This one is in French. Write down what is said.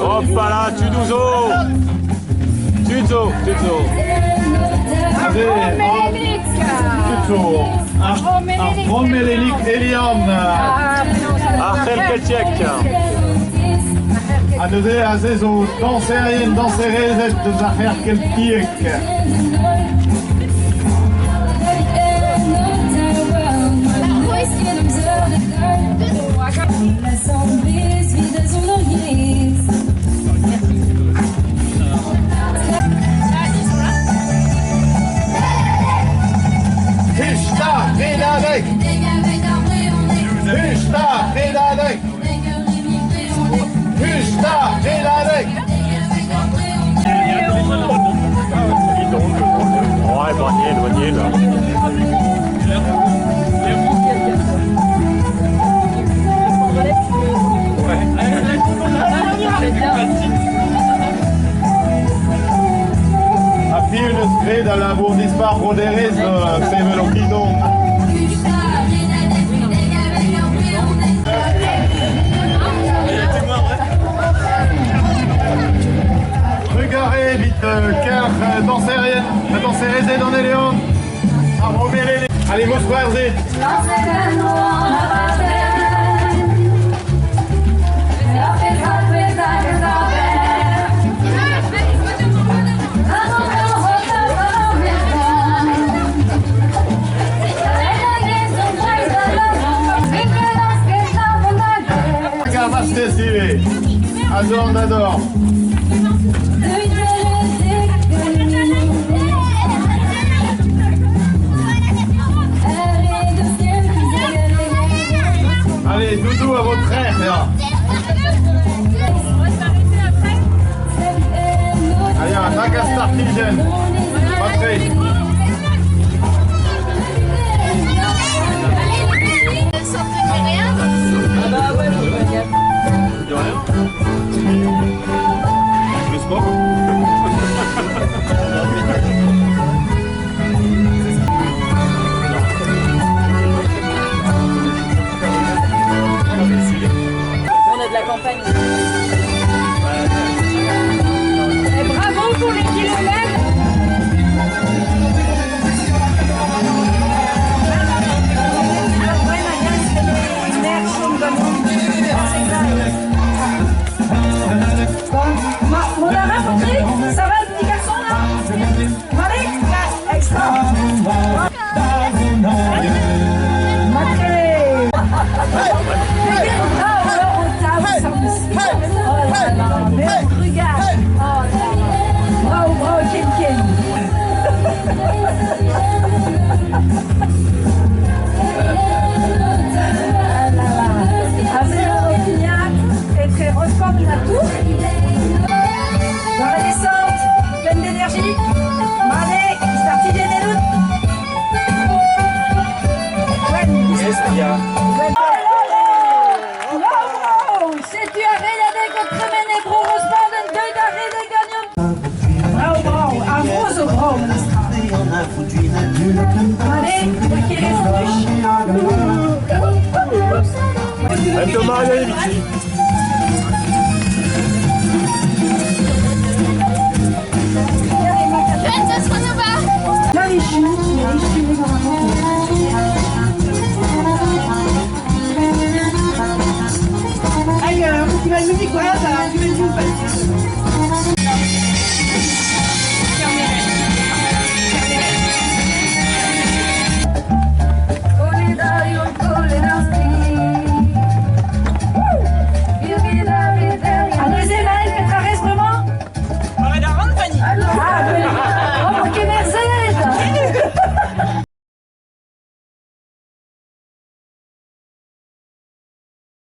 Hoppa là, Tuduzo. Tuzo. Romelelik Elian. Artel Kelciek. Adede Azezo, danserien, danserezet, de Zacher Kelciek. Ouais, douanier là. A fi une scred à la bourdispar roderez, Sevelokino. Regardez vite, car danserez dans les léons. Allez, vos frères et. Adore. Allez, doudou à votre frère, là. Allez, un Nagastar Kilden. Patrick. Le sport. On a de la campagne. Et bravo pour les kilomètres. Mon ami, ça va le petit garçon là? Allez, extra. Bravo, Ken. Et très resport de la tour. Dans la descente, pleine d'énergie. Allez, starti des néloutes. C'est tu as regardé contre Menebro, Rosborden, deux d'arrêt de gagnant. Bravo, un gros bravo. Allez, qui reste Un Thomas Yanevici. Allez, un petit mal musique, voilà ça.